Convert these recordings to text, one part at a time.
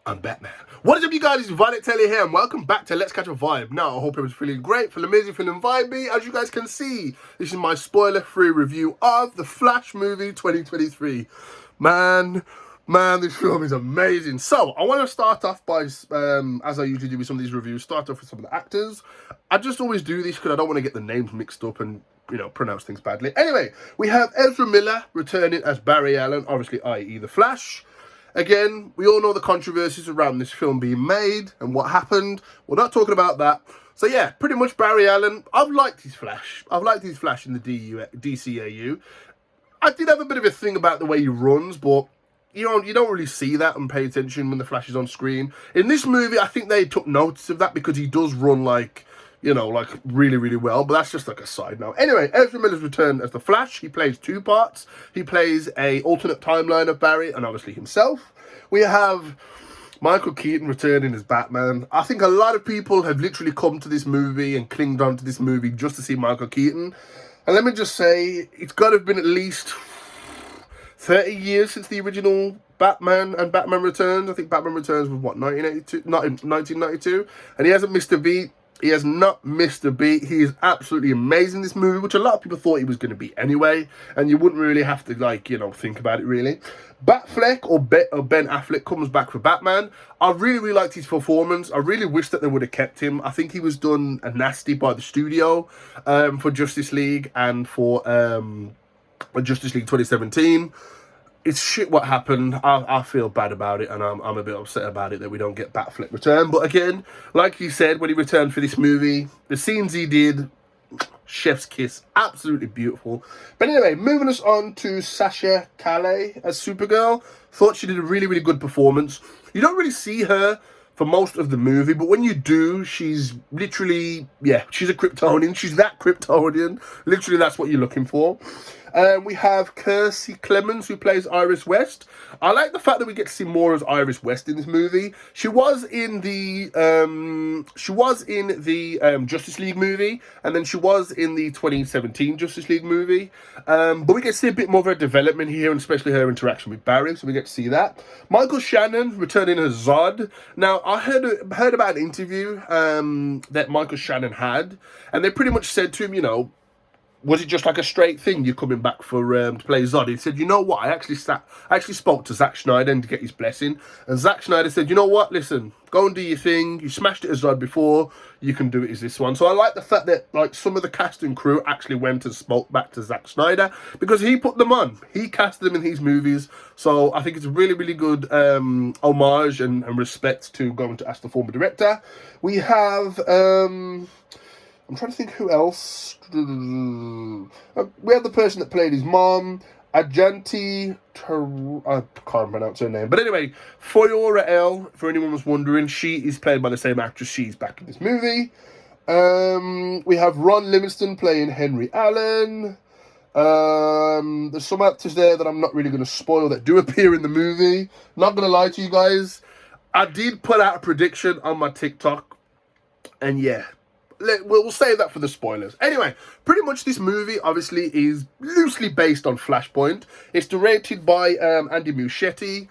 I'm Batman. What is up, you guys? It's Violet Telly here, and welcome back to Let's Catch a Vibe. Now, I hope everyone's feeling great, feeling amazing, feeling vibey. As you guys can see, this is my spoiler-free review of The Flash movie 2023. Man, this film is amazing. So, I want to start off by, as I usually do with some of these reviews, start off with some of the actors. I just always do this because I don't want to get the names mixed up and, you know, pronounce things badly. Anyway, we have Ezra Miller returning as Barry Allen, obviously, i.e. The Flash. Again, we all know the controversies around this film being made and what happened. We're not talking about that. So yeah, pretty much Barry Allen. I've liked his Flash. I've liked his Flash in the DCAU. I did have a bit of a thing about the way he runs, but you don't really see that and pay attention when the Flash is on screen. In this movie, I think they took notice of that because he does run like, you know, like really, really well. But that's just like a side note. Anyway, Ezra Miller's returned as the Flash. He plays two parts. He plays a alternate timeline of Barry and obviously himself. We have Michael Keaton returning as Batman. I think a lot of people have literally come to this movie and clinged on to this movie just to see Michael Keaton. And let me just say, it's got to have been at least 30 years since the original Batman and Batman Returns. I think Batman Returns was, what, 1992? And he hasn't missed a beat. He has not missed a beat. He is absolutely amazing in this movie, which a lot of people thought he was going to be anyway. And you wouldn't really have to, like, you know, think about it, really. Batfleck, or Ben Affleck, comes back for Batman. I really, really liked his performance. I really wish that they would have kept him. I think he was done a nasty by the studio for Justice League and for Justice League 2017. It's shit what happened. I feel bad about it, and I'm a bit upset about it that we don't get Batfleck return. But again, like you said, when he returned for this movie, the scenes he did, chef's kiss, absolutely beautiful. But anyway, moving us on to Sasha Calle as Supergirl. Thought she did a really, really good performance. You don't really see her for most of the movie, but when you do, she's literally, yeah, she's a Kryptonian. She's that Kryptonian. Literally, that's what you're looking for. We have Kiersey Clemons, who plays Iris West. I like the fact that we get to see more as Iris West in this movie. She was in the Justice League movie, and then she was in the 2017 Justice League movie. But we get to see a bit more of her development here, and especially her interaction with Barry, so we get to see that. Michael Shannon returning as Zod. Now, I heard about an interview that Michael Shannon had, and they pretty much said to him, you know, was it just like a straight thing you're coming back for to play Zod? He said, you know what, I actually spoke to Zack Snyder and to get his blessing. And Zack Snyder said, you know what, listen, go and do your thing. You smashed it as Zod before, you can do it as this one. So I like the fact that like some of the cast and crew actually went and spoke back to Zack Snyder because he put them on. He cast them in his movies. So I think it's a really, really good homage and respect to going to ask the former director. We have... I'm trying to think who else. We have the person that played his mom, Ajanti. I can't pronounce her name. But anyway, Foyora L, for anyone was wondering, she is played by the same actress. She's back in this movie. We have Ron Livingston playing Henry Allen. There's some actors there that I'm not really going to spoil that do appear in the movie. Not going to lie to you guys. I did put out a prediction on my TikTok. And yeah. We'll save that for the spoilers. Anyway, pretty much this movie obviously is loosely based on Flashpoint. It's directed by Andy Muschietti.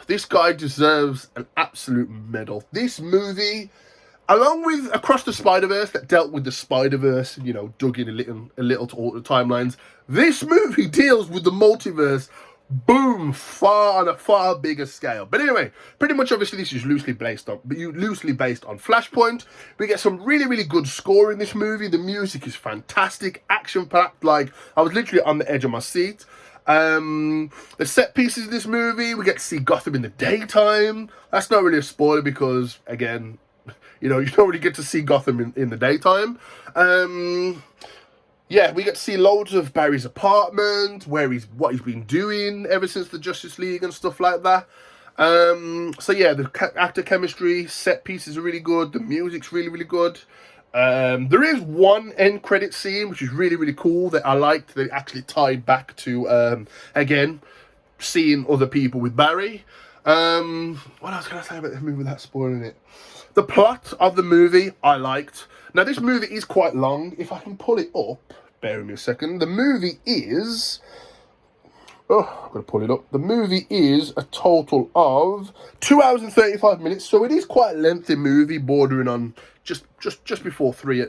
This guy deserves an absolute medal. This movie, along with Across the Spider-Verse, that dealt with the Spider-Verse, you know, dug in a little to alter timelines, this movie deals with the multiverse. Boom! On a far bigger scale. But anyway, pretty much obviously this is loosely based on Flashpoint. We get some really, really good score in this movie. The music is fantastic, action-packed. Like, I was literally on the edge of my seat. The set pieces in this movie, we get to see Gotham in the daytime. That's not really a spoiler because, again, you know, you don't really get to see Gotham in the daytime. Yeah, we get to see loads of Barry's apartment, what he's been doing ever since the Justice League and stuff like that. So yeah, the actor chemistry, set pieces are really good. The music's really, really good. There is one end credit scene which is really, really cool that I liked. That actually tied back to again seeing other people with Barry. What else can I say about this movie without spoiling it? The plot of the movie I liked. Now this movie is quite long. If I can pull it up. Bear with me a second. The movie is Oh, I'm going to pull it up. The movie is a total of 2 hours and 35 minutes. So it is quite a lengthy movie, bordering on just before 3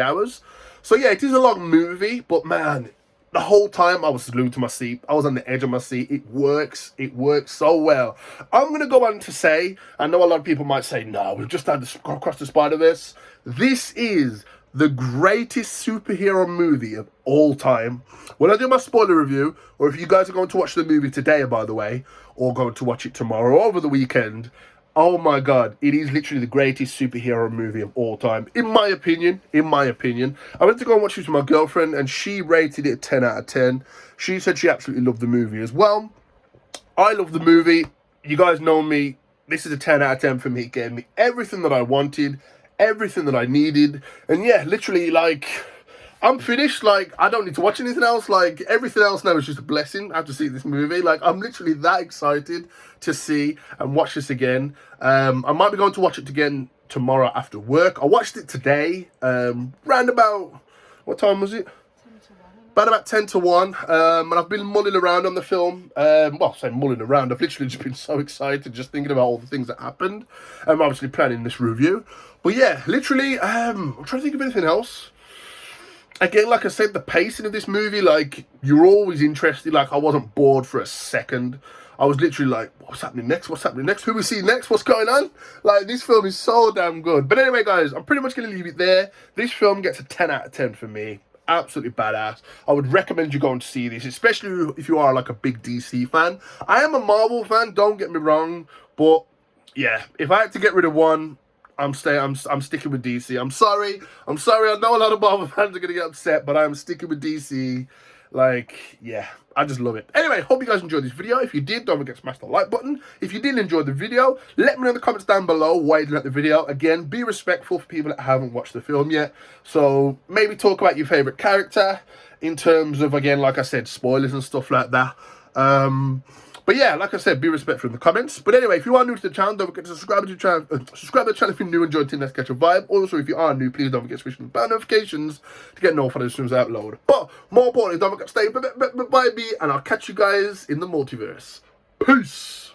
hours. So yeah, it is a long movie, but man, the whole time I was glued to my seat. I was on the edge of my seat. It works. It works so well. I'm going to go on to say, I know a lot of people might say, no, we've just had to go across the Spider-Verse. This is the greatest superhero movie of all time. When I do my spoiler review, or if you guys are going to watch the movie today, by the way, or going to watch it tomorrow or over the weekend, oh my god, it is literally the greatest superhero movie of all time. In my opinion. I went to go and watch it with my girlfriend, and she rated it a 10 out of 10. She said she absolutely loved the movie as well. I love the movie. You guys know me. This is a 10 out of 10 for me. It gave me everything that I wanted, everything that I needed. And yeah, literally, like, I'm finished. Like, I don't need to watch anything else. Like, everything else now is just a blessing after seeing this movie. Like, I'm literally that excited to see and watch this again. I might be going to watch it again tomorrow after work. I watched it today, round about, what time was it? About 10 to 1, and I've been mulling around on the film. Well, say mulling around, I've literally just been so excited just thinking about all the things that happened. I'm obviously planning this review. But yeah, literally, I'm trying to think of anything else. Again, like I said, the pacing of this movie, like, you're always interested. Like, I wasn't bored for a second. I was literally like, what's happening next? What's happening next? Who we see next? What's going on? Like, this film is so damn good. But anyway, guys, I'm pretty much going to leave it there. This film gets a 10 out of 10 for me. Absolutely badass. I would recommend you going to see this, especially if you are like a big DC fan. I am a Marvel fan, don't get me wrong, but yeah, if I had to get rid of one, I'm sticking with DC. I'm sorry. I know a lot of Marvel fans are gonna get upset, but I'm sticking with DC. Like, yeah, I just love it. Anyway, hope you guys enjoyed this video. If you did, don't forget to smash the like button. If you did enjoy the video, let me know in the comments down below why you like the video. Again, be respectful for people that haven't watched the film yet. So maybe talk about your favorite character in terms of, again, like I said, spoilers and stuff like that. But yeah, like I said, be respectful in the comments. But anyway, if you are new to the channel, don't forget to subscribe to the channel. Subscribe to the channel if you're new and enjoying Let's Catch a Vibe. Also, if you are new, please don't forget to switch on the bell notifications to get notified as soon as I upload. But more importantly, don't forget to stay by me, and I'll catch you guys in the multiverse. Peace.